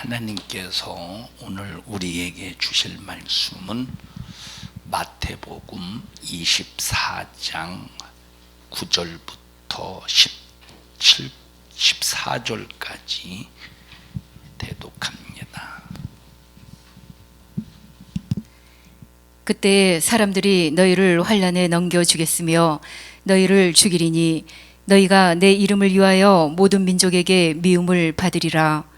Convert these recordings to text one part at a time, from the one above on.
하나님께서 오늘 우리에게 주실 말씀은 마태복음 24장 9절부터 14절까지 대독합니다. 그때 사람들이 너희를 환난에 넘겨주겠으며 너희를 죽이리니 너희가 내 이름을 위하여 모든 민족에게 미움을 받으리라.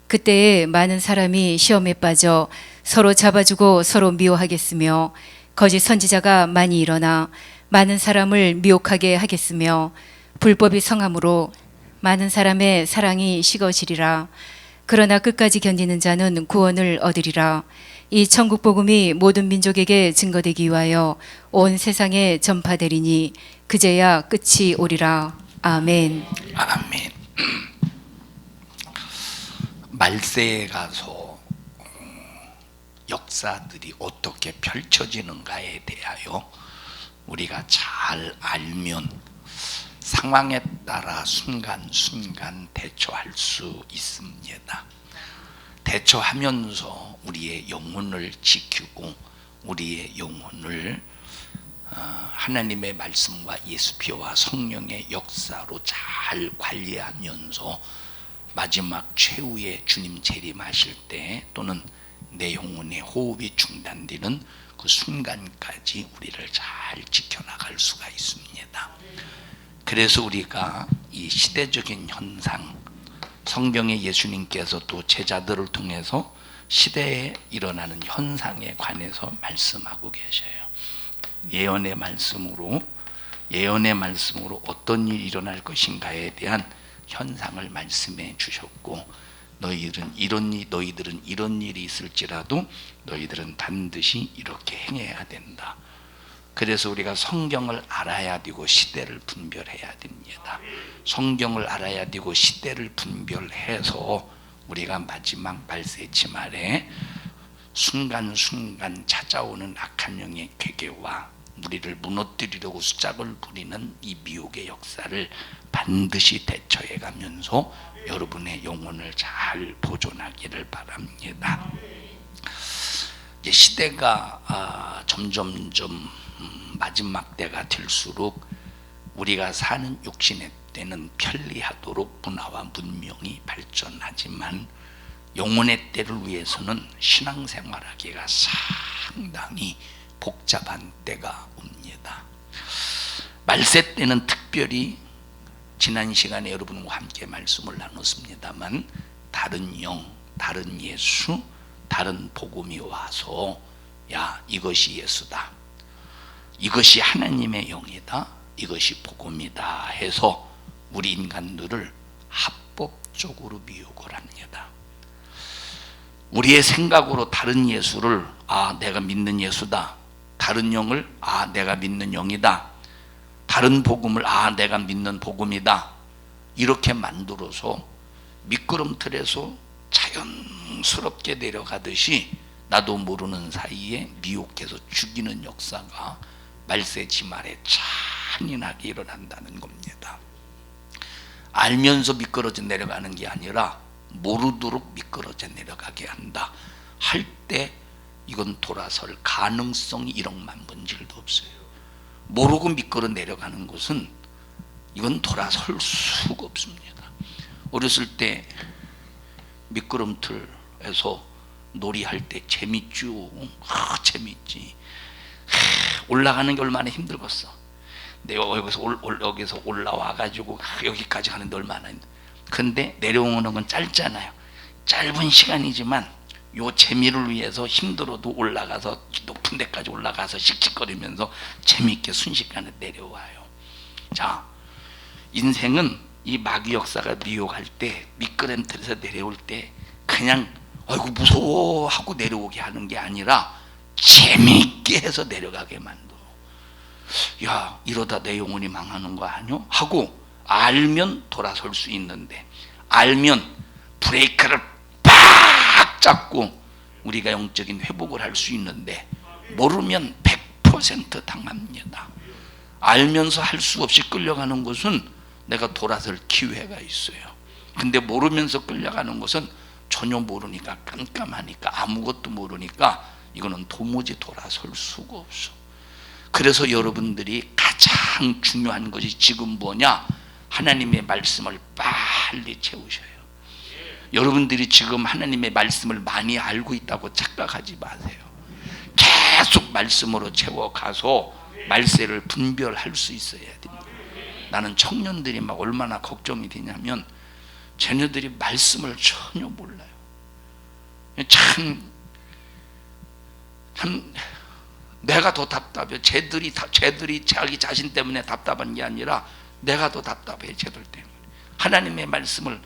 그때에 많은 사람이 시험에 빠져 서로 잡아주고 서로 미워하겠으며 거짓 선지자가 많이 일어나 많은 사람을 미혹하게 하겠으며 불법이 성함으로 많은 사람의 사랑이 식어지리라. 그러나 끝까지 견디는 자는 구원을 얻으리라. 이 천국 복음이 모든 민족에게 증거되기 위하여 온 세상에 전파되리니 그제야 끝이 오리라. 아멘. 아멘. 말세에 가서 역사들이 어떻게 펼쳐지는가에 대하여 우리가 잘 알면 상황에 따라 순간순간 대처할 수 있습니다. 대처하면서 우리의 영혼을 지키고 우리의 영혼을 하나님의 말씀과 예수피와 성령의 역사로 잘 관리하면서 마지막 최후의 주님 재림하실 때 또는 내 영혼의 호흡이 중단되는 그 순간까지 우리를 잘 지켜나갈 수가 있습니다. 그래서 우리가 이 시대적인 현상, 성경의 예수님께서 또 제자들을 통해서 시대에 일어나는 현상에 관해서 말씀하고 계셔요. 예언의 말씀으로 어떤 일이 일어날 것인가에 대한 현상을 말씀해 주셨고, 너희들은 이런 일이 있을지라도 너희들은 반드시 이렇게 행해야 된다. 그래서 우리가 성경을 알아야 되고 시대를 분별해야 됩니다. 성경을 알아야 되고 시대를 분별해서 우리가 마지막 말세치 말에 순간순간 찾아오는 악한 영의 괴계와 우리를 무너뜨리려고 수작을 부리는 이 미혹의 역사를 반드시 대처해 가면서 여러분의 영혼을 잘 보존하기를 바랍니다. 이제 시대가 점점점 마지막 때가 될수록 우리가 사는 육신의 때는 편리하도록 문화와 문명이 발전하지만 영혼의 때를 위해서는 신앙생활하기가 상당히 복잡한 때가 옵니다. 말세 때는 특별히 지난 시간에 여러분과 함께 말씀을 나눴습니다만 다른 영, 다른 예수, 다른 복음이 와서 야, 이것이 예수다, 이것이 하나님의 영이다, 이것이 복음이다 해서 우리 인간들을 합법적으로 미혹을 합니다. 우리의 생각으로 다른 예수를 내가 믿는 예수다, 다른 영을 내가 믿는 영이다, 다른 복음을 내가 믿는 복음이다, 이렇게 만들어서 미끄럼틀에서 자연스럽게 내려가듯이 나도 모르는 사이에 미혹해서 죽이는 역사가 말세 지말에 잔인하게 일어난다는 겁니다. 알면서 미끄러져 내려가는 게 아니라 모르도록 미끄러져 내려가게 한다 할 때 이건 돌아설 가능성이 1억만 번질도 없어요. 모르고 미끄러 내려가는 것은 이건 돌아설 수가 없습니다. 어렸을 때 미끄럼틀에서 놀이할 때 재밌죠. 재밌지. 올라가는 게 얼마나 힘들겠어. 내가 여기서 올라와가지고 여기까지 가는데 얼마나 힘들어. 근데 내려오는 건 짧잖아요. 짧은 시간이지만 요 재미를 위해서 힘들어도 올라가서 높은 데까지 올라가서 씩씩거리면서 재미있게 순식간에 내려와요. 자, 인생은 이 마귀 역사가 미혹할 때, 미끄럼틀에서 내려올 때 그냥 아이고 무서워 하고 내려오게 하는 게 아니라 재미있게 해서 내려가게 만들어. 야, 이러다 내 영혼이 망하는 거 아니요? 하고 알면 돌아설 수 있는데, 알면 브레이크를 팍 잡고 우리가 영적인 회복을 할 수 있는데 모르면 100% 당합니다. 알면서 할 수 없이 끌려가는 것은 내가 돌아설 기회가 있어요. 근데 모르면서 끌려가는 것은 전혀 모르니까, 깜깜하니까, 아무것도 모르니까 이거는 도무지 돌아설 수가 없어. 그래서 여러분들이 가장 중요한 것이 지금 뭐냐? 하나님의 말씀을 빨리 채우셔요. 여러분들이 지금 하나님의 말씀을 많이 알고 있다고 착각하지 마세요. 계속 말씀으로 채워가서 말세를 분별할 수 있어야 됩니다. 나는 청년들이 막 얼마나 걱정이 되냐면 쟤네들이 말씀을 전혀 몰라요. 참 내가 더 답답해. 쟤들이 자기 자신 때문에 답답한 게 아니라 내가 더 답답해. 쟤들 때문에. 하나님의 말씀을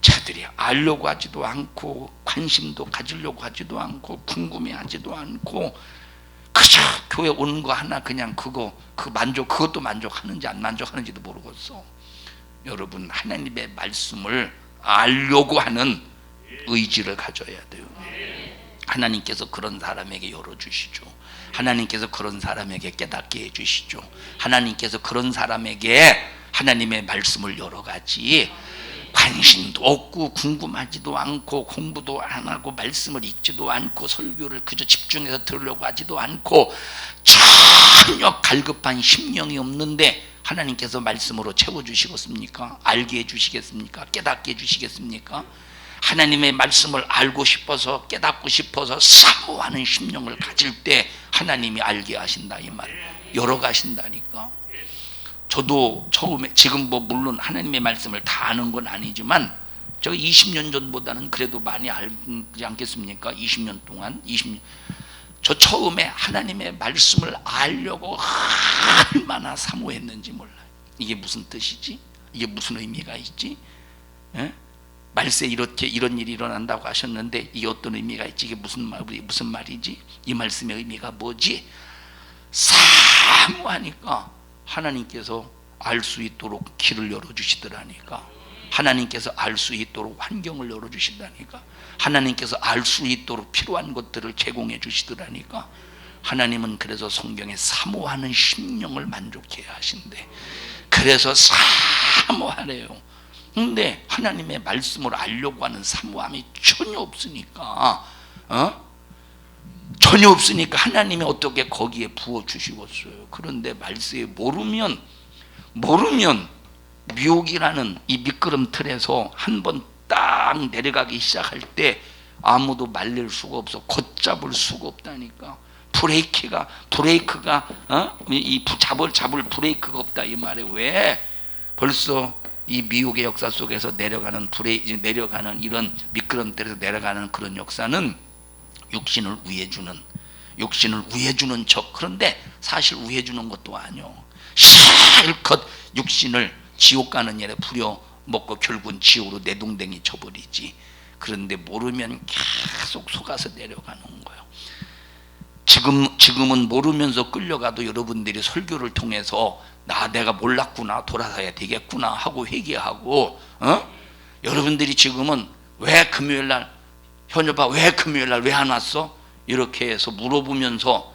쟤들이 알려고 하지도 않고 관심도 가지려고 하지도 않고 궁금해하지도 않고 그저 교회 오는 거 하나 그냥 그것도 만족하는지 안 만족하는지도 모르겠어. 여러분, 하나님의 말씀을 알려고 하는 의지를 가져야 돼요. 하나님께서 그런 사람에게 열어주시죠. 하나님께서 그런 사람에게 깨닫게 해주시죠. 하나님께서 그런 사람에게 하나님의 말씀을 여러 가지 관심도 없고 궁금하지도 않고 공부도 안 하고 말씀을 읽지도 않고 설교를 그저 집중해서 들으려고 하지도 않고 전혀 갈급한 심령이 없는데 하나님께서 말씀으로 채워주시겠습니까? 알게 해주시겠습니까? 깨닫게 해주시겠습니까? 하나님의 말씀을 알고 싶어서 깨닫고 싶어서 사모하는 심령을 가질 때 하나님이 알게 하신다 이 말. 열어가신다니까. 저도 처음에 지금 물론 하나님의 말씀을 다 아는 건 아니지만 제가 20년 전보다는 그래도 많이 알지 않겠습니까? 20년 동안 저 처음에 하나님의 말씀을 알려고 얼마나 사모했는지 몰라요. 이게 무슨 뜻이지? 이게 무슨 의미가 있지? 예? 말세 이런 일이 일어난다고 하셨는데 이게 어떤 의미가 있지? 이게 무슨 말이지? 이 말씀의 의미가 뭐지? 사모하니까 하나님께서 알 수 있도록 길을 열어주시더라니까. 하나님께서 알 수 있도록 환경을 열어주신다니까. 하나님께서 알 수 있도록 필요한 것들을 제공해 주시더라니까. 하나님은 그래서 성경에 사모하는 심령을 만족해야 하신대. 그래서 사모하래요. 근데 하나님의 말씀을 알려고 하는 사모함이 전혀 없으니까 전혀 없으니까 하나님이 어떻게 거기에 부어주시겠어요. 그런데 말씀에 모르면 미혹이라는 이 미끄럼틀에서 한번 딱 내려가기 시작할 때 아무도 말릴 수가 없어. 걷잡을 수가 없다니까. 브레이크가 잡을 브레이크가 없다 이 말에. 왜? 벌써 이 미혹의 역사 속에서 내려가는 이런 미끄럼틀에서 내려가는 그런 역사는 육신을 우해주는 척. 그런데 사실 우해주는 것도 아니요. 실컷 육신을 지옥 가는 일에 부려먹고 결국은 지옥으로 내동댕이 쳐버리지. 그런데 모르면 계속 속아서 내려가는 거예요. 지금은 모르면서 끌려가도 여러분들이 설교를 통해서 내가 몰랐구나, 돌아서야 되겠구나 하고 회개하고 여러분들이 지금은 왜 금요일날 현여봐 왜 금요일날 왜 안 왔어? 이렇게 해서 물어보면서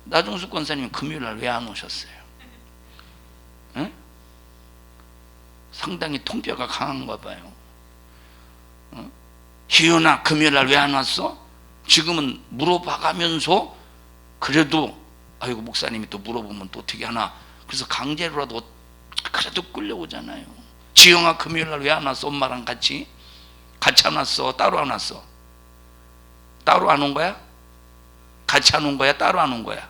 나중숙 권사님 금요일날 왜 안 오셨어요? 상당히 통뼈가 강한가 봐요. 희연아 금요일날 왜 안 왔어? 지금은 물어봐가면서 그래도 아이고 목사님이 또 물어보면 또 어떻게 하나. 그래서 강제로라도 그래도 끌려오잖아요. 지영아 금요일날 왜 안 왔어? 엄마랑 같이 안 왔어? 따로 안 왔어? 따로 안 온 거야? 같이 안 온 거야? 따로 안 온 거야?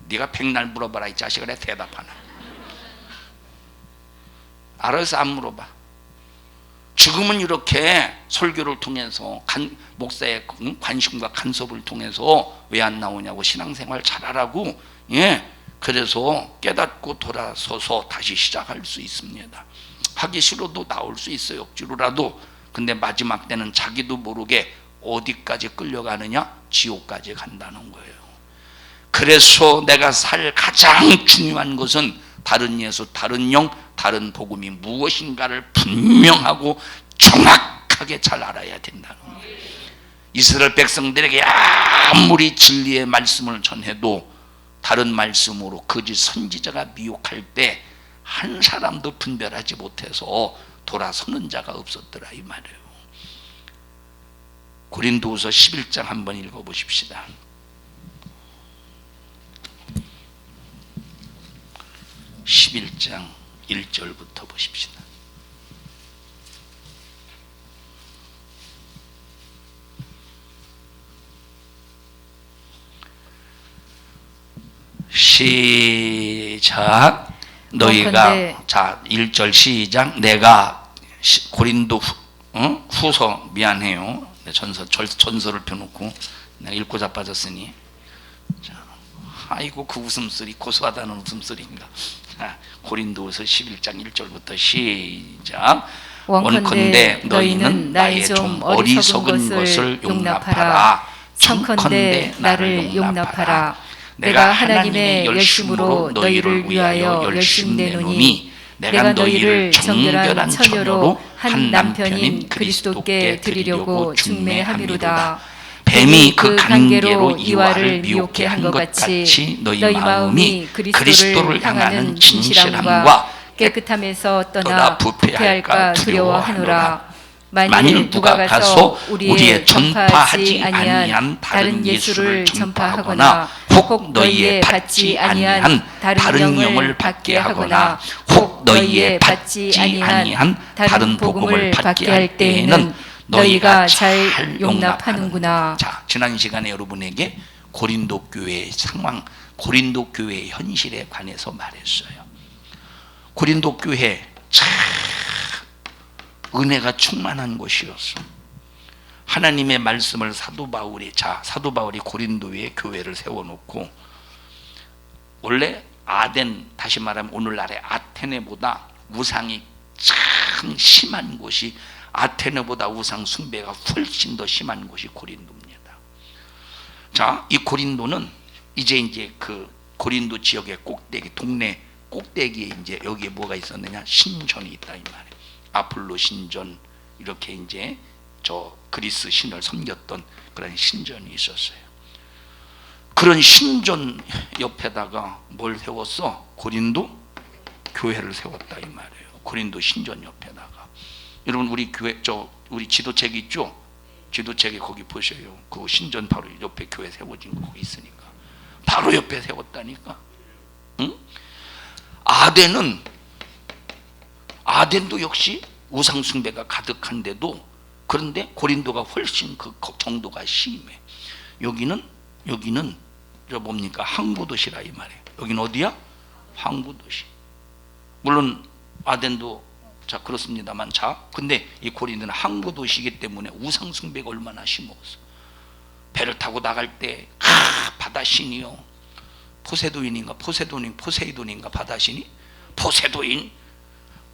네가 백날 물어봐라 이 자식아. 내가 대답하나. 알아서 안 물어봐. 지금은 이렇게 설교를 통해서 목사의 관심과 간섭을 통해서 왜 안 나오냐고 신앙생활 잘하라고. 그래서 깨닫고 돌아서서 다시 시작할 수 있습니다. 하기 싫어도 나올 수 있어요. 억지로라도. 근데 마지막 때는 자기도 모르게 어디까지 끌려가느냐? 지옥까지 간다는 거예요. 그래서 내가 살 가장 중요한 것은 다른 예수, 다른 영, 다른 복음이 무엇인가를 분명하고 정확하게 잘 알아야 된다는 거예요. 이스라엘 백성들에게 아무리 진리의 말씀을 전해도 다른 말씀으로 거짓 선지자가 미혹할 때 한 사람도 분별하지 못해서 돌아서는 자가 없었더라 이 말이에요. 고린도후서 11장 한번 읽어보십시다. 11장 1절부터 보십시다. 시작. 너희가 자 1절 시작. 내가 고린도 후서 미안해요. 전서를 펴놓고 내가 읽고 자빠졌으니. 자, 아이고 그 웃음소리 고소하다는 웃음소리인가. 자, 고린도후서 11장 1절부터 시작. 원컨대 너희는 나의 좀 어리석은 것을 용납하라. 청컨대 나를 용납하라. 내가 하나님의 열심으로 너희를 위하여 열심 내노니 내가 너희를 정결한 처녀로 한 남편인 그리스도께 드리려고 중매함이로다. 뱀이 그 간계로 이와를 미혹해 한 것 같이 너희 마음이 그리스도를 향하는 진실함과 깨끗함에서 떠나 부패할까 두려워하노라. 만일 누가 가서 우리의 전파하지 아니한 다른 예수를 전파하거나 혹 너희의 받지 아니한 다른 영을 받게 하거나 혹 너희의 받지 아니한 다른 복음을 받게 할 때에는 너희가 잘 용납하는구나. 자, 지난 시간에 여러분에게 고린도 교회의 상황, 고린도 교회의 현실에 관해서 말했어요. 고린도 교회 참 은혜가 충만한 곳이었어. 하나님의 말씀을 사도 바울이 고린도에 교회를 세워놓고, 원래 아덴, 다시 말하면 오늘날의 아테네보다 우상이 참 심한 곳이, 아테네보다 우상 숭배가 훨씬 더 심한 곳이 고린도입니다. 자, 이 고린도는 이제 그 고린도 지역의 꼭대기, 동네 꼭대기에 이제 여기에 뭐가 있었느냐, 신전이 있다 이 말이에요. 아폴로 신전, 이렇게 이제 저 그리스 신을 섬겼던 그런 신전이 있었어요. 그런 신전 옆에다가 뭘 세웠어? 고린도 교회를 세웠다 이 말이에요. 고린도 신전 옆에다가. 여러분 우리 교회 우리 지도책 있죠? 지도책에 거기 보셔요. 그 신전 바로 옆에 교회 세워진 거 거기 있으니까. 바로 옆에 세웠다니까. 응? 아덴도 역시 우상 숭배가 가득한데도, 그런데 고린도가 훨씬 그 정도가 심해. 여기는 저 뭡니까? 항구 도시라 이 말이에요. 여기는 어디야? 항구 도시. 물론 아덴도 자 그렇습니다만, 자 근데 이 고린도는 항구 도시이기 때문에 우상 숭배가 얼마나 심었어. 배를 타고 나갈 때 바다신이요, 포세이돈인가 바다신이, 포세도인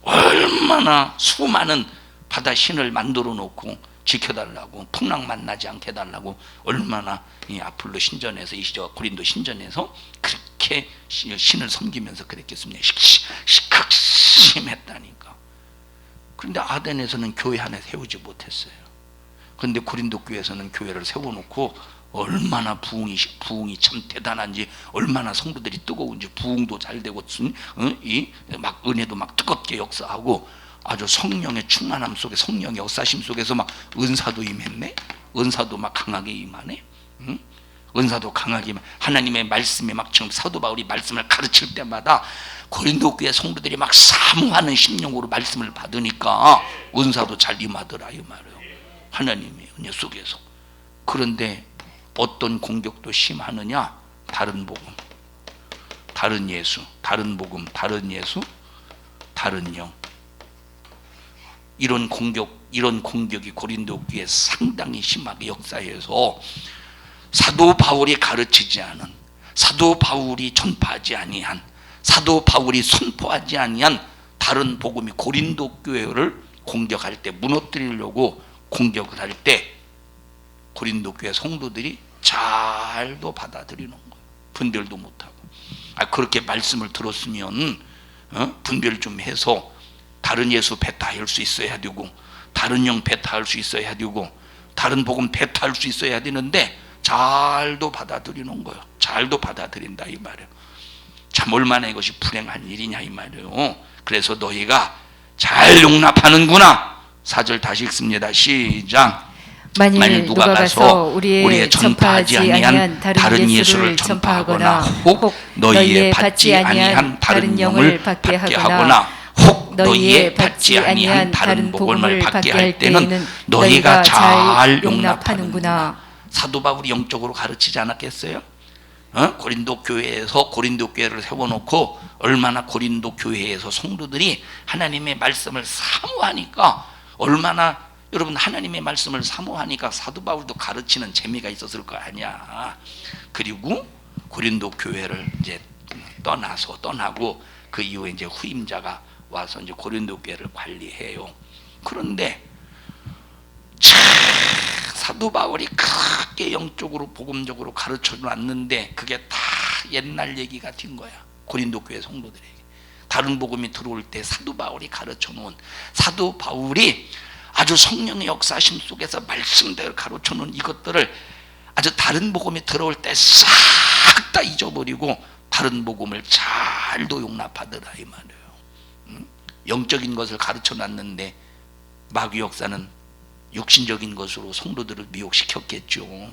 얼마나 수많은 바다신을 만들어 놓고 지켜달라고, 풍랑 만나지 않게 해달라고 얼마나 이 아폴로 신전에서, 이 고린도 신전에서 그렇게 신을 섬기면서 그랬겠습니까? 극심했다니까. 그런데 아덴에서는 교회 하나 세우지 못했어요. 그런데 고린도 교회에서는 교회를 세워놓고 얼마나 부흥이 참 대단한지, 얼마나 성도들이 뜨거운지, 부흥도 잘 되고, 막 은혜도 막 뜨겁게 역사하고, 아주 성령의 충만함 속에, 성령의 역사심 속에서 막 은사도 임했네. 은사도 막 강하게 임하네. 응? 은사도 강하게 하나님의 말씀에 막 지금 사도 바울이 말씀을 가르칠 때마다 고린도 교회 성도들이 막 사모하는 심령으로 말씀을 받으니까 은사도 잘 임하더라 이 말이에요. 하나님의 은혜 속에서. 그런데 어떤 공격도 심하느냐? 다른 복음, 다른 예수, 다른 복음, 다른 예수, 다른 영. 이런 공격이 고린도 교회에 상당히 심하게 역사해서 사도 바울이 가르치지 않은, 사도 바울이 전파하지 아니한, 사도 바울이 선포하지 아니한 다른 복음이 고린도 교회를 공격할 때, 무너뜨리려고 공격을 할 때 고린도 교회 성도들이 잘도 받아들이는 거예요. 분별도 못하고. 그렇게 말씀을 들었으면 분별 좀 해서 다른 예수 배타할 수 있어야 되고, 다른 영 배타할 수 있어야 되고, 다른 복음 배타할 수 있어야 되는데 잘도 받아들이는 거예요. 잘도 받아들인다 이 말이에요. 참 얼마나 이것이 불행한 일이냐 이 말이에요. 그래서 너희가 잘 용납하는구나. 4절 다시 읽습니다. 시작. 만일 누가 가서 우리의 전파하지 아니한 다른 예수를 전파하거나 혹 너희의 받지 아니한 다른 영을 받게 하거나 혹 너희의 받지 아니한 다른 복음을 받게 할 때는 너희가 잘 용납하는구나. 사도 바울이 영적으로 가르치지 않았겠어요? 고린도 교회에서 고린도 교회를 세워놓고 얼마나 고린도 교회에서 성도들이 하나님의 말씀을 사모하니까, 얼마나 여러분 하나님의 말씀을 사모하니까 사도 바울도 가르치는 재미가 있었을 거 아니야. 그리고 고린도 교회를 이제 떠나고 그 이후에 이제 후임자가 와서 이제 고린도 교회를 관리해요. 그런데 사도 바울이 크게 영적으로 복음적으로 가르쳐 놨는데 그게 다 옛날 얘기가 된 거야. 고린도 교회 성도들에게 다른 복음이 들어올 때 사도 바울이 가르쳐 놓은, 사도 바울이 아주 성령의 역사심 속에서 말씀대로 가르쳐 놓은 이것들을 아주 다른 복음이 들어올 때 싹 다 잊어버리고 다른 복음을 잘도 용납하더라 이 말이에요. 영적인 것을 가르쳐 놨는데 마귀 역사는 육신적인 것으로 성도들을 미혹시켰겠죠.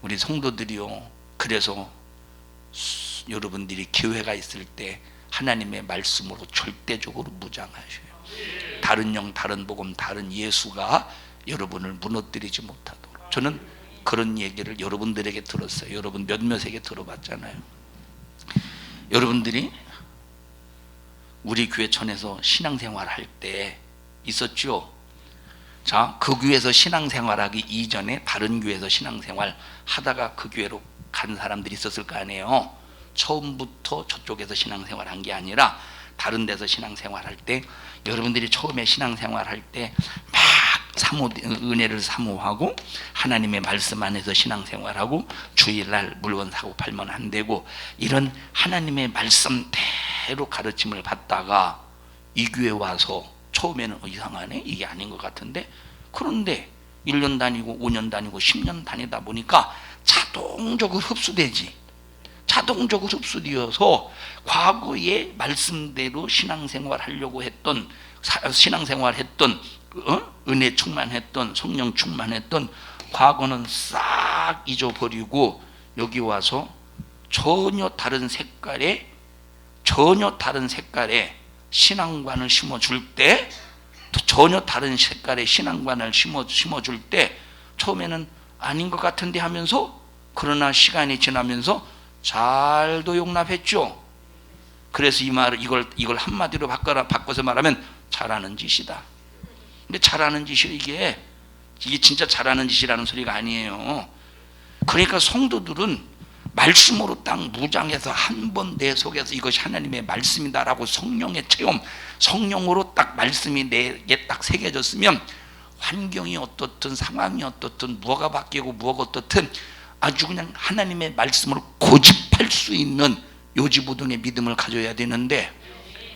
우리 성도들이요, 그래서 여러분들이 기회가 있을 때 하나님의 말씀으로 절대적으로 무장하셔요. 다른 영, 다른 복음, 다른 예수가 여러분을 무너뜨리지 못하도록. 저는 그런 얘기를 여러분들에게 들었어요. 여러분 몇몇에게 들어봤잖아요. 여러분들이 우리 교회천에서 신앙생활 할 때 있었죠. 자, 그 교회에서 신앙생활하기 이전에 다른 교회에서 신앙생활 하다가 그 교회로 간 사람들이 있었을 거 아니에요. 처음부터 저쪽에서 신앙생활 한 게 아니라 다른 데서 신앙생활 할 때, 여러분들이 처음에 신앙생활 할 때 막 은혜를 사모하고 하나님의 말씀 안에서 신앙생활하고 주일날 물건 사고 팔면 안 되고 이런 하나님의 말씀대로 가르침을 받다가 이 교회 와서 처음에는 이상하네, 이게 아닌 것 같은데, 그런데 1년 다니고 5년 다니고 10년 다니다 보니까 자동적으로 흡수되지. 자동적으로 흡수되어서 과거의 말씀대로 신앙생활 하려고 했던, 신앙생활 했던, 은혜 충만했던, 성령 충만했던 과거는 싹 잊어버리고 여기 와서 전혀 다른 색깔의 신앙관을 심어줄 때, 전혀 다른 색깔의 신앙관을 심어줄 때 처음에는 아닌 것 같은데 하면서, 그러나 시간이 지나면서 잘도 용납했죠. 그래서 이걸 한마디로 바꿔서 말하면 잘하는 짓이다. 근데 잘하는 짓이 이게 진짜 잘하는 짓이라는 소리가 아니에요. 그러니까 성도들은 말씀으로 딱 무장해서 한 번 내 속에서 이것이 하나님의 말씀이다라고 성령의 체험, 성령으로 딱 말씀이 내게 딱 새겨졌으면 환경이 어떻든 상황이 어떻든 뭐가 바뀌고 뭐가 어떻든 아주 그냥 하나님의 말씀을 고집할 수 있는 요지부동의 믿음을 가져야 되는데,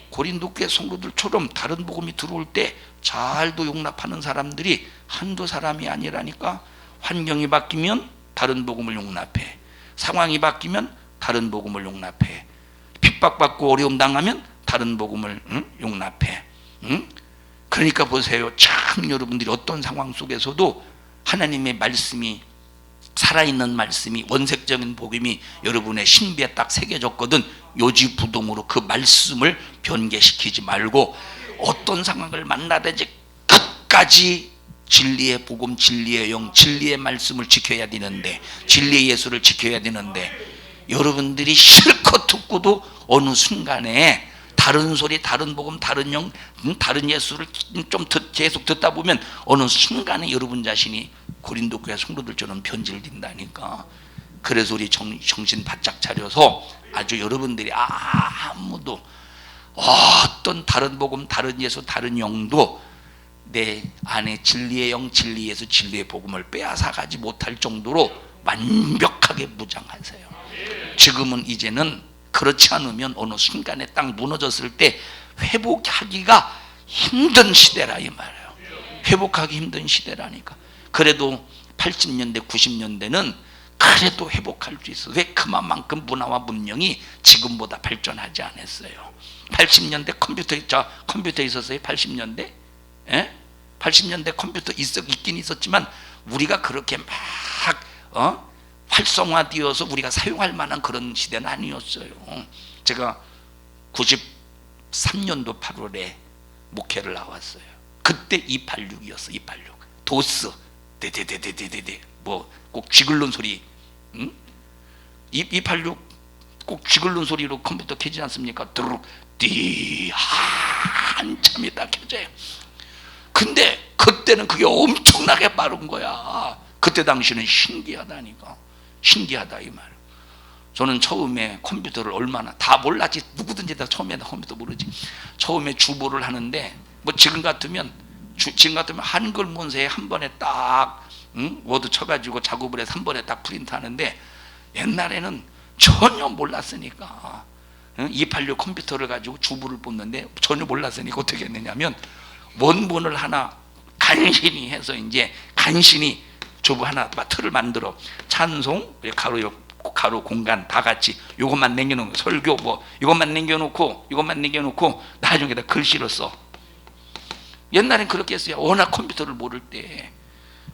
고린도 교회 성도들처럼 다른 복음이 들어올 때 잘도 용납하는 사람들이 한두 사람이 아니라니까. 환경이 바뀌면 다른 복음을 용납해, 상황이 바뀌면 다른 복음을 용납해, 핍박받고 어려움 당하면 다른 복음을 용납해. 그러니까 보세요, 참 여러분들이 어떤 상황 속에서도 하나님의 말씀이, 살아있는 말씀이, 원색적인 복음이 여러분의 신비에 딱 새겨졌거든. 요지부동으로 그 말씀을 변개시키지 말고 어떤 상황을 만나든지 끝까지 진리의 복음, 진리의 영, 진리의 말씀을 지켜야 되는데, 진리의 예수를 지켜야 되는데, 여러분들이 실컷 듣고도 어느 순간에 다른 소리, 다른 복음, 다른 영, 다른 예수를 좀 계속 듣다 보면 어느 순간에 여러분 자신이 고린도 교회 성도들처럼 변질된다니까. 그래서 우리 정신 바짝 차려서 아주 여러분들이 아무도 어떤 다른 복음, 다른 예수, 다른 영도 내 안에 진리의 영, 진리의 예수, 진리의 복음을 빼앗아가지 못할 정도로 완벽하게 무장하세요. 지금은 이제는 그렇지 않으면 어느 순간에 딱 무너졌을 때 회복하기가 힘든 시대라 이 말이에요. 회복하기 힘든 시대라니까. 그래도 80년대 90년대는 그래도 회복할 수 있어. 왜? 그만큼 문화와 문명이 지금보다 발전하지 않았어요. 80년대 컴퓨터 있었어요? 80년대? 예? 80년대 컴퓨터 있긴 있었지만 우리가 그렇게 막 활성화되어서 우리가 사용할 만한 그런 시대는 아니었어요. 제가 93년도 8월에 목회를 나왔어요. 그때 286이었어. 286 도스 데데데데데데 뭐 꼭 쥐글른 소리, 286 꼭 쥐글른 소리로 컴퓨터 켜지 않습니까? 드르륵 띠 한참이 딱 켜져요. 근데 그때는 그게 엄청나게 빠른 거야. 그때 당시는 신기하다니까. 신기하다 이 말. 저는 처음에 컴퓨터를 얼마나 다 몰랐지. 누구든지 다 처음에 컴퓨터 모르지. 처음에 주보를 하는데 뭐 지금 같으면 한글 문서에 한 번에 딱 워드 쳐가지고 작업을 해서 한 번에 딱 프린트하는데 옛날에는 전혀 몰랐으니까 286 컴퓨터를 가지고 주부를 뽑는데 전혀 몰랐으니까 어떻게 했느냐면 원본을 하나 간신히 해서 이제 간신히 주부 하나 틀을 만들어 찬송 가로 공간 다 같이 요것만 남겨놓은 거, 설교 뭐 이것만 남겨놓고 나중에다 글씨로 써. 옛날엔 그렇게 했어요. 워낙 컴퓨터를 모를 때.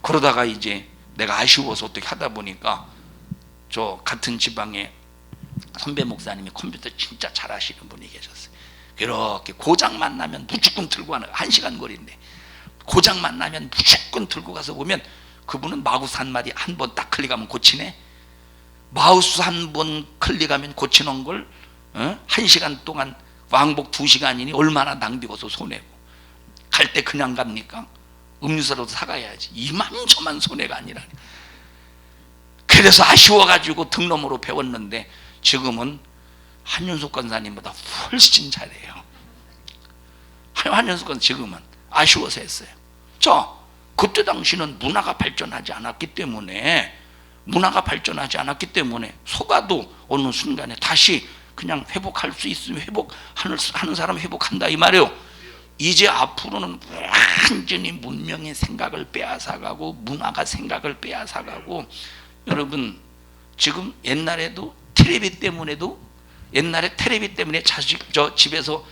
그러다가 이제 내가 아쉬워서 어떻게 하다 보니까 저 같은 지방에 선배 목사님이 컴퓨터 진짜 잘하시는 분이 계셨어요. 이렇게 고장만 나면 무조건 들고 가는 1시간 거리인데 고장만 나면 무조건 들고 가서 보면 그분은 마우스 한 마디 한 번 딱 클릭하면 고치네. 마우스 한 번 클릭하면 고치는 걸 1시간 동안 왕복 2시간이니 얼마나 낭비고서 손해고 갈 때 그냥 갑니까? 음료수라도 사가야지. 이만저만 손해가 아니라. 그래서 아쉬워가지고 등록으로 배웠는데 지금은 한윤숙 권사님보다 훨씬 잘해요. 한윤숙 권사 지금은 아쉬워서 했어요. 자, 그때 당시는 문화가 발전하지 않았기 때문에 속아도 어느 순간에 다시 그냥 회복할 수 있으면 회복하는 사람 회복한다 이 말이에요. 이제 앞으로는 완전히 문명의 생각을 빼앗아가고 문화가 생각을 빼앗아가고 여러분 지금 옛날에 텔레비 때문에 집에서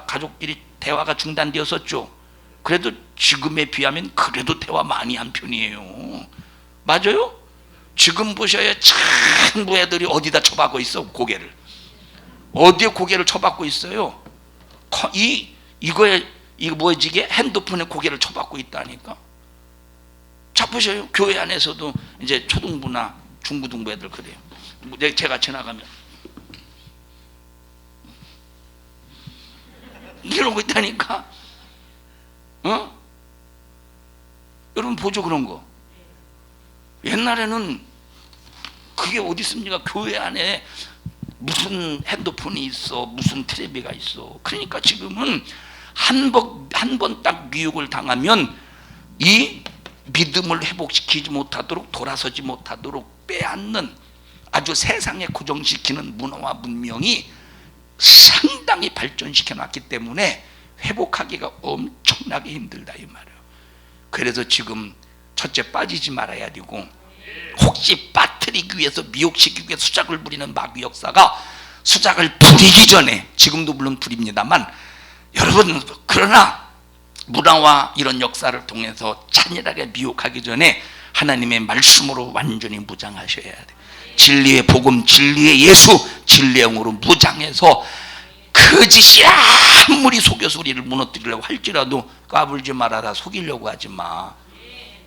가족끼리 대화가 중단되었었죠. 그래도 지금에 비하면 그래도 대화 많이 한 편이에요. 맞아요? 지금 보셔야 전부 애들이 어디다 쳐박고 있어. 고개를 어디에 고개를 쳐박고 있어요. 이거 뭐지 이게 핸드폰에 고개를 쳐박고 있다니까. 자 보셔요. 교회 안에서도 이제 초등부나 중고등부 애들 그래요. 제가 지나가면 이러고 있다니까. 여러분 보죠 그런 거. 옛날에는 그게 어디 있습니까? 교회 안에 무슨 핸드폰이 있어, 무슨 텔레비가 있어. 그러니까 지금은 한 번 딱 미혹을 당하면 이 믿음을 회복시키지 못하도록 돌아서지 못하도록 빼앗는 아주 세상에 고정시키는 문화와 문명이 상당히 발전시켜 놨기 때문에 회복하기가 엄청나게 힘들다 이 말이에요. 그래서 지금 첫째 빠지지 말아야 되고 혹시 빠뜨리기 위해서 미혹시키기 위해서 수작을 부리는 마귀 역사가 수작을 부리기 전에 지금도 물론 부립니다만 여러분 그러나 문화와 이런 역사를 통해서 찬열하게 미혹하기 전에 하나님의 말씀으로 완전히 무장하셔야 돼. 진리의 복음, 진리의 예수, 진리의 영으로 무장해서 거짓이 아무리 속여서 우리를 무너뜨리려고 할지라도 까불지 말아라. 속이려고 하지 마.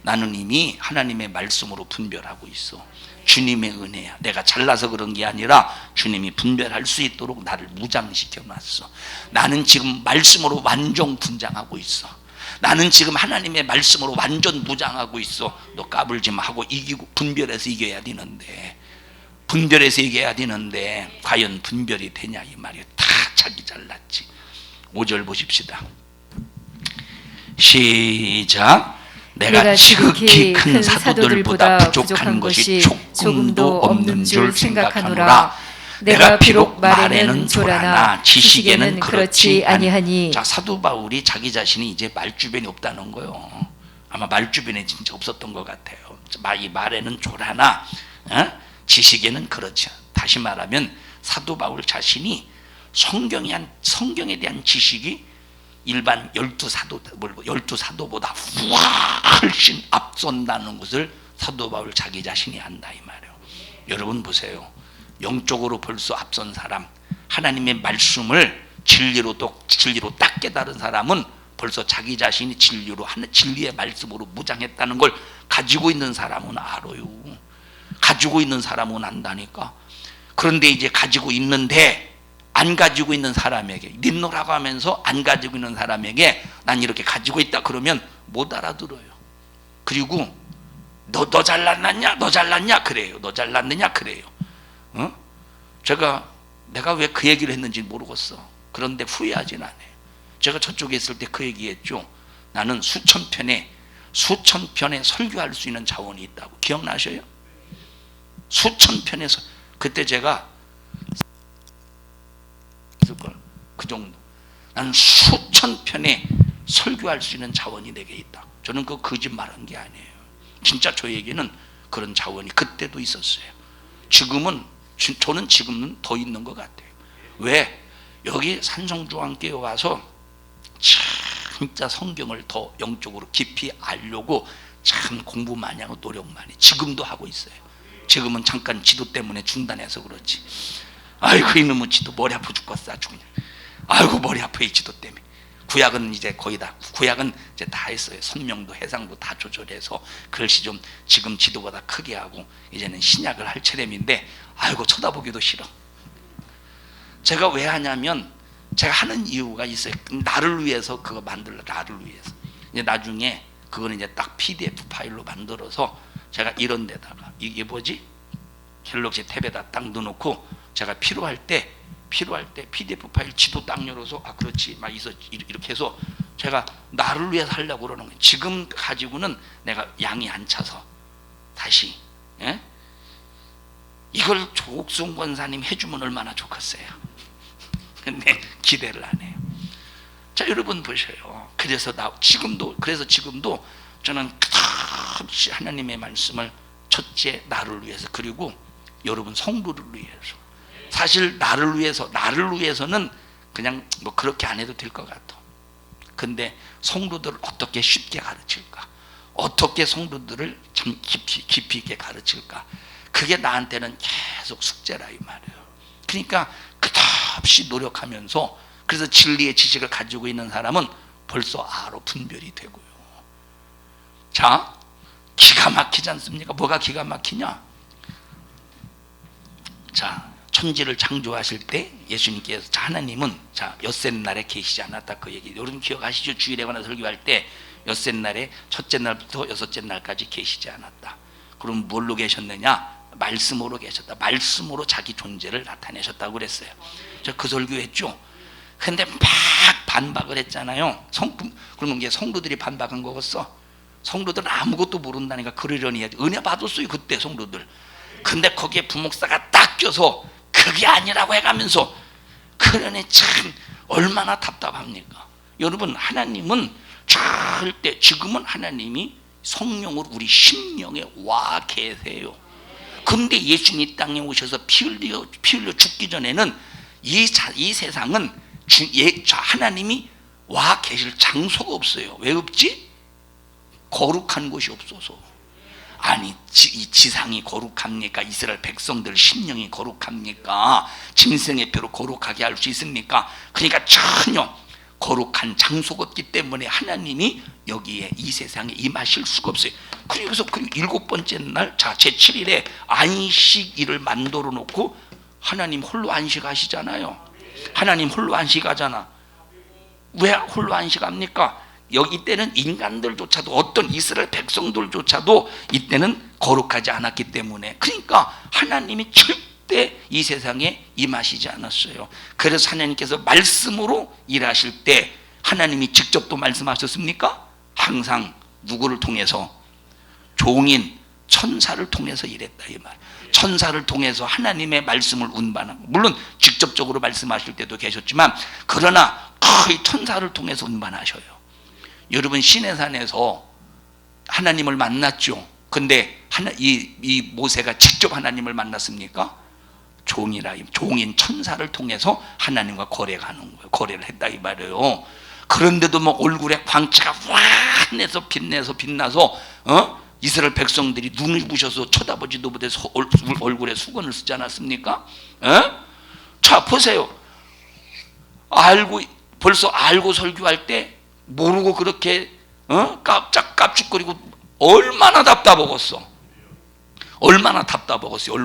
나는 이미 하나님의 말씀으로 분별하고 있어. 주님의 은혜야. 내가 잘나서 그런 게 아니라 주님이 분별할 수 있도록 나를 무장시켜 놨어. 나는 지금 말씀으로 완전 분장하고 있어. 나는 지금 하나님의 말씀으로 완전 무장하고 있어. 너 까불지 마 하고 이기고 분별해서 이겨야 되는데 과연 분별이 되냐 이 말이야. 다 자기 잘났지. 5절 보십시다. 시작. 내가 지극히 큰 사도들보다 부족한 것이 조금도 없는 줄 생각하노라. 내가 비록 말에는 조라나 지식에는 그렇지 아니하니. 자, 사도 바울이 자기 자신이 이제 말주변이 없다는 거예요. 아마 말주변에 진짜 없었던 것 같아요. 이 말에는 조라나 지식에는 그렇지. 다시 말하면 사도 바울 자신이 성경에 대한 지식이 일반 12사도보다 훨씬 앞선다는 것을 사도 바울 자기 자신이 안다 이 말이에요. 여러분 보세요. 영적으로 벌써 앞선 사람, 하나님의 말씀을 진리로 딱 깨달은 사람은 벌써 자기 자신이 진리의 말씀으로 무장했다는 걸 가지고 있는 사람은 알아요. 가지고 있는 사람은 안다니까. 그런데 이제 가지고 있는데 안 가지고 있는 사람에게, 닌노라고 하면서 안 가지고 있는 사람에게 난 이렇게 가지고 있다 그러면 못 알아들어요. 그리고 너 잘났냐? 너 잘났냐? 그래요. 너 잘났느냐? 그래요. 내가 왜 그 얘기를 했는지 모르겠어. 그런데 후회하진 않아요. 제가 저쪽에 있을 때 그 얘기했죠. 나는 수천 편에 설교할 수 있는 자원이 있다고. 기억나셔요? 수천 편에서 그때 제가 그 정도. 나는 수천 편에 설교할 수 있는 자원이 내게 있다. 저는 그 거짓말한 게 아니에요. 진짜 저에게는 그런 자원이 그때도 있었어요. 저는 지금은 더 있는 것 같아요. 왜? 여기 산성중앙교회 와서 진짜 성경을 더 영적으로 깊이 알려고 참 공부 많이 하고 노력 많이 지금도 하고 있어요. 지금은 잠깐 지도 때문에 중단해서 그렇지. 아이고 이놈의 지도 머리 아파 죽겠어 아주 그냥. 아이고 머리 아파 이 지도 때문에. 구약은 이제 거의 다 구약은 이제 다 했어요. 선명도 해상도 다 조절해서 글씨 좀 지금 지도보다 크게 하고 이제는 신약을 할 차례인데 아이고 쳐다보기도 싫어. 제가 왜 하냐면 제가 하는 이유가 있어요. 나를 위해서 그거 만들라. 나를 위해서. 이제 나중에 그거는 이제 딱 PDF 파일로 만들어서 제가 이런 데다가 이게 뭐지? 갤럭시 탭에다 딱 넣어놓고 제가 필요할 때 PDF 파일 지도 딱 열어서 그렇지 막 이렇게 해서 제가 나를 위해서 하려고 그러는 거예요. 지금 가지고는 내가 양이 안 차서 다시 이걸 조옥순 권사님 해주면 얼마나 좋겠어요. 근데 기대를 안 해요. 자 여러분 보셔요. 그래서 지금도 저는 끝없이 하나님의 말씀을 첫째 나를 위해서 그리고 여러분 성도를 위해서. 사실 나를 위해서는 그냥 뭐 그렇게 안 해도 될 것 같아. 근데 성도들을 어떻게 쉽게 가르칠까? 어떻게 성도들을 참 깊이 있게 가르칠까? 그게 나한테는 계속 숙제라 이 말이에요. 그러니까 끝없이 노력하면서 그래서 진리의 지식을 가지고 있는 사람은 벌써 분별이 되고요. 자, 기가 막히지 않습니까? 뭐가 기가 막히냐? 자, 천지를 창조하실 때 예수님께서 하나님은 엿새날에 계시지 않았다 그 얘기. 여러분 기억하시죠? 주일에 관한 설교할 때 엿새날에 첫째 날부터 여섯째 날까지 계시지 않았다. 그럼 뭘로 계셨느냐? 말씀으로 계셨다. 말씀으로 자기 존재를 나타내셨다고 그랬어요. 저 그 설교했죠. 근데 막 반박을 했잖아요. 그러면 이게 성도들이 반박한 거겠어. 성도들은 아무것도 모른다니까 그러려니 해야지. 은혜 받았어요 그때 성도들. 근데 거기에 부목사가 딱 껴서 그게 아니라고 해가면서 그러니 참 얼마나 답답합니까? 여러분 하나님은 절대 지금은 하나님이 성령으로 우리 심령에 와 계세요. 근데 예수님 이 땅에 오셔서 피 흘려 죽기 전에는 이 세상은 하나님이 와 계실 장소가 없어요. 왜 없지? 거룩한 곳이 없어서. 아니 이 지상이 거룩합니까? 이스라엘 백성들 심령이 거룩합니까? 짐승의 뼈로 거룩하게 할 수 있습니까? 그러니까 전혀 거룩한 장소가 없기 때문에 하나님이 여기에 이 세상에 임하실 수가 없어요. 그리고 일곱 번째 날 제7일에 안식일을 만들어 놓고 하나님 홀로 안식하시잖아요. 하나님 홀로 안식하잖아. 왜 홀로 안식합니까? 여기 때는 인간들조차도 어떤 이스라엘 백성들조차도 이때는 거룩하지 않았기 때문에. 그러니까 하나님이 절대 이 세상에 임하시지 않았어요. 그래서 하나님께서 말씀으로 일하실 때 하나님이 직접 또 말씀하셨습니까? 항상 누구를 통해서? 종인 천사를 통해서 일했다 이 말. 천사를 통해서 하나님의 말씀을 운반하고, 물론 직접적으로 말씀하실 때도 계셨지만 그러나 거의 천사를 통해서 운반하셔요. 여러분 시내산에서 하나님을 만났죠. 근데 이 모세가 직접 하나님을 만났습니까? 종인 천사를 통해서 하나님과 거래를 하는 거예요. 거래를 했다 이 말이에요. 그런데도 뭐 얼굴에 광채가 환해서 빛나서 이스라엘 백성들이 눈을 부셔서 쳐다보지도 못해서 얼굴에 수건을 쓰지 않았습니까? 자 보세요. 벌써 알고 설교할 때 모르고 그렇게 깝죽거리고 얼마나 답답하겠어. 얼마나 답답하겠어요.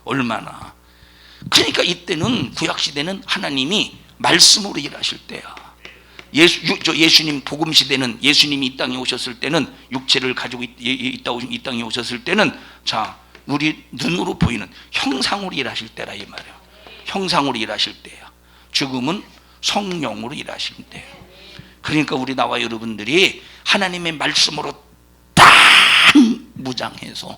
얼마나. 그러니까 이때는 구약시대는 하나님이 말씀으로 일하실 때야. 예수님 복음 시대는 예수님이 이 땅에 오셨을 때는 육체를 가지고 이 땅에 오셨을 때는 자 우리 눈으로 보이는 형상으로 일하실 때라 이 말이에요. 형상으로 일하실 때야. 지금은 성령으로 일하실 때예요. 그러니까 우리 나와 여러분들이 하나님의 말씀으로 딱 무장해서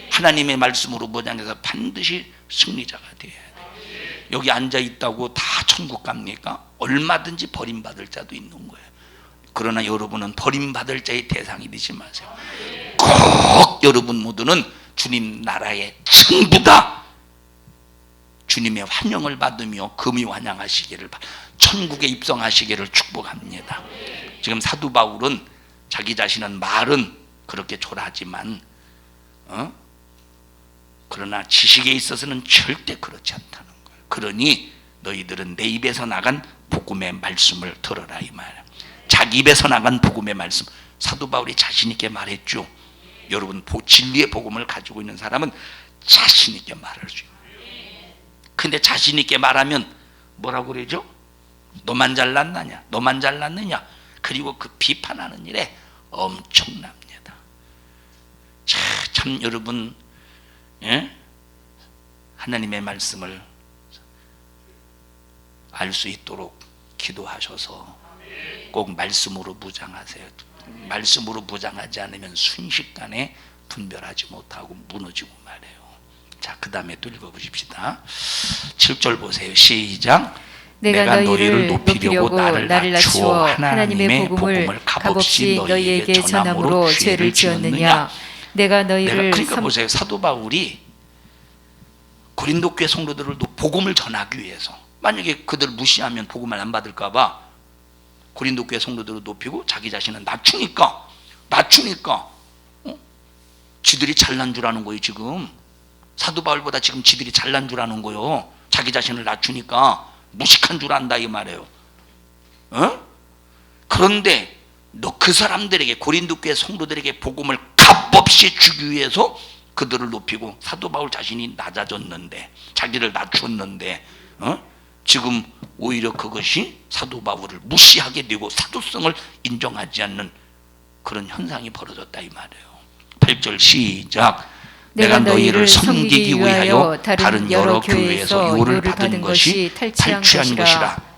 하나님의 말씀으로 무장해서 반드시 승리자가 되어야 돼. 여기 앉아 있다고 다 천국 갑니까? 얼마든지 버림받을 자도 있는 거예요. 그러나 여러분은 버림받을 자의 대상이 되지 마세요. 꼭 여러분 모두는 주님 나라의 전부다. 주님의 환영을 받으며 금이 환영하시기를 천국에 입성하시기를 축복합니다. 지금 사도 바울은 자기 자신은 말은 그렇게 초라하지만 그러나 지식에 있어서는 절대 그렇지 않다는 거예요. 그러니 너희들은 내 입에서 나간 복음의 말씀을 들어라 이 말. 자기 입에서 나간 복음의 말씀. 사도 바울이 자신 있게 말했죠. 여러분 진리의 복음을 가지고 있는 사람은 자신 있게 말할 수 있어요. 근데 자신 있게 말하면 뭐라고 그러죠? 너만 잘났느냐? 너만 잘났느냐? 그리고 그 비판하는 일에 엄청납니다. 참 여러분 하나님의 말씀을 알 수 있도록 기도하셔서 꼭 말씀으로 무장하세요. 말씀으로 무장하지 않으면 순식간에 분별하지 못하고 무너지고 말해요. 자, 그 다음에 또 읽어보십시다. 7절 보세요. 시작. 내가 너희를 높이려고 나를 낮추어 하나님의 복음을 값없이 너희에게 전함으로 죄를 지었느냐. 그러니까 보세요. 사도 바울이 고린도 교회 성도들을 복음을 전하기 위해서 만약에 그들 무시하면 복음을 안 받을까 봐 고린도 교회 성도들을 높이고 자기 자신은 낮추니까 지들이 잘난 줄 아는 거예요. 지금 사도 바울보다 지금 지들이 잘난 줄 아는 거예요. 자기 자신을 낮추니까 무식한 줄 안다 이 말이에요. 그런데 너 그 사람들에게 고린도 교회 성도들에게 복음을 값없이 주기 위해서 그들을 높이고 사도 바울 자신이 낮아졌는데 자기를 낮췄는데 지금 오히려 그것이 사도 바울을 무시하게 되고 사도성을 인정하지 않는 그런 현상이 벌어졌다 이 말이에요. 8절 시작. 내가 너희를 섬기기 위하여 다른 여러 교회에서 요를 받은 것이 탈취한 것이라.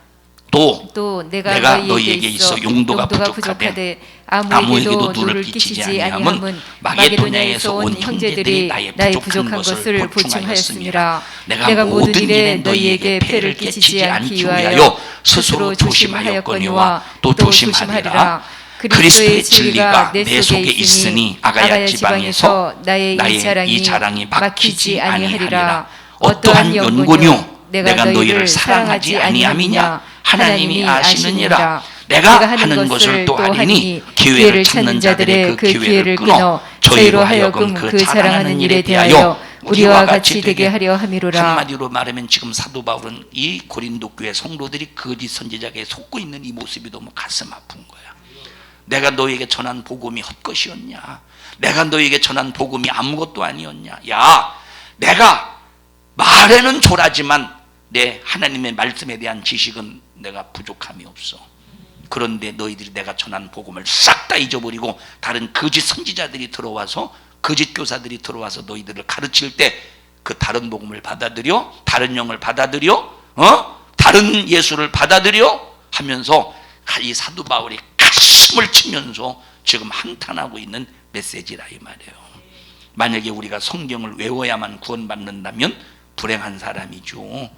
또 내가 너희에게 있어 용도가 부족하되 아무에게도 눈을 끼치지 아니함은 마게도냐에서 온 형제들이 나의 부족한 것을 보충하였습니다. 내가 모든 일에 너희에게 폐를 끼치지 않기 위하여 스스로 조심하였거니와 또 조심하리라. 그리스도의 진리가 내 속에 있으니 아가야 지방에서 나의 이 자랑이 막히지 아니하리라. 어떠한 연고뇨 내가 너희를 사랑하지 아니함이냐. 하나님이 아시느니라. 내가 하는 것을 또 하리니 기회를 찾는 자들의 그 기회를 끊어 저희로 하여금 그 자랑하는 일에 대하여 우리와 같이 되게 하려 함이로라. 한마디로 말하면 지금 사도 바울은 이 고린도 교회 성도들이 거짓 선지자에게 속고 있는 이 모습이 너무 가슴 아픈 거야. 내가 너에게 전한 복음이 헛것이었냐? 내가 너에게 전한 복음이 아무것도 아니었냐? 야, 내가 말에는 조라지만 내 하나님의 말씀에 대한 지식은 내가 부족함이 없어. 그런데 너희들이 내가 전한 복음을 싹 다 잊어버리고 다른 거짓 선지자들이 들어와서 거짓 교사들이 들어와서 너희들을 가르칠 때 그 다른 복음을 받아들여, 다른 영을 받아들여, 다른 예수를 받아들여 하면서 이 사도 바울이 가슴을 치면서 지금 한탄하고 있는 메시지라 이 말이에요. 만약에 우리가 성경을 외워야만 구원받는다면 불행한 사람이죠.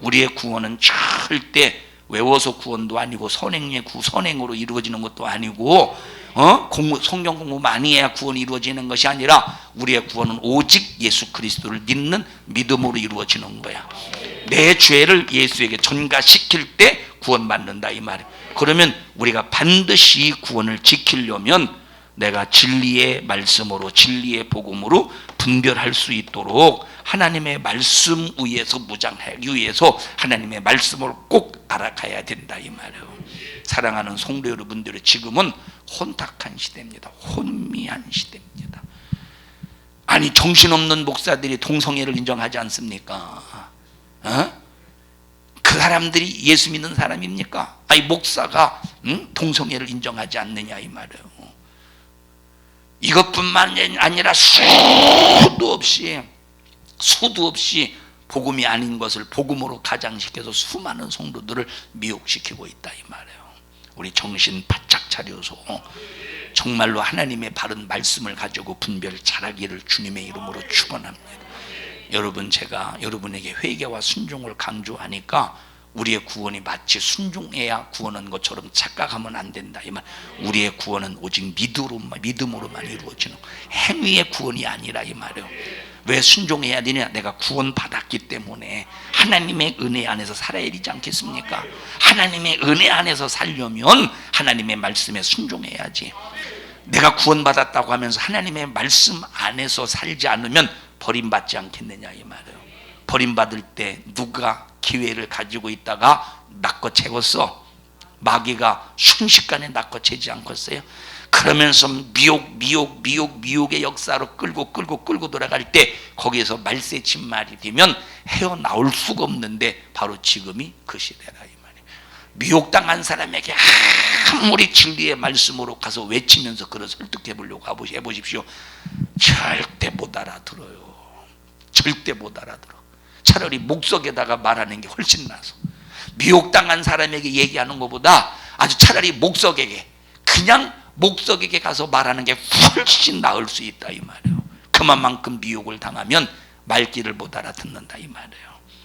우리의 구원은 절대 외워서 구원도 아니고 선행으로 이루어지는 것도 아니고 성경 공부 많이 해야 구원이 이루어지는 것이 아니라 우리의 구원은 오직 예수 그리스도를 믿는 믿음으로 이루어지는 거야. 내 죄를 예수에게 전가시킬 때 구원받는다 이 말이에요. 그러면 우리가 반드시 구원을 지키려면 내가 진리의 말씀으로, 진리의 복음으로 분별할 수 있도록 하나님의 말씀 위에서 무장하기 위해서 하나님의 말씀을 꼭 알아가야 된다 이 말이에요. 사랑하는 성도 여러분들의 지금은 혼탁한 시대입니다. 혼미한 시대입니다. 아니 정신없는 목사들이 동성애를 인정하지 않습니까? 그 사람들이 예수 믿는 사람입니까? 아니 목사가 동성애를 인정하지 않느냐 이 말이에요. 이것뿐만 아니라 수도 없이 복음이 아닌 것을 복음으로 가장시켜서 수많은 성도들을 미혹시키고 있다 이 말이에요. 우리 정신 바짝 차려서 정말로 하나님의 바른 말씀을 가지고 분별 잘하기를 주님의 이름으로 축원합니다. 여러분, 제가 여러분에게 회개와 순종을 강조하니까 우리의 구원이 마치 순종해야 구원한 것처럼 착각하면 안 된다 이 말. 우리의 구원은 오직 믿음으로만 이루어지는 행위의 구원이 아니라 이 말이에요. 왜 순종해야 되냐? 내가 구원받았기 때문에 하나님의 은혜 안에서 살아야 되지 않겠습니까? 하나님의 은혜 안에서 살려면 하나님의 말씀에 순종해야지. 내가 구원받았다고 하면서 하나님의 말씀 안에서 살지 않으면 버림받지 않겠느냐 이 말이에요. 버림받을 때 누가 기회를 가지고 있다가 낚아채웠어? 마귀가 순식간에 낚아채지 않겠어요? 그러면서 미혹의 역사로 끌고 돌아갈 때 거기에서 말세친 말이 되면 헤어나올 수가 없는데 바로 지금이 그 시대라 이 말이에요. 미혹당한 사람에게 아무리 진리의 말씀으로 가서 외치면서 그를 설득해 보려고 해보십시오. 절대 못 알아들어요. 절대 못 알아들어. 차라리 목석에다가 말하는 게 훨씬 나서, 미혹당한 사람에게 얘기하는 것보다 아주 차라리 목석에게, 그냥 목석에게 가서 말하는 게 훨씬 나을 수 있다 이 말이에요. 그만큼 미혹을 당하면 말귀를 못 알아듣는다 이 말이에요.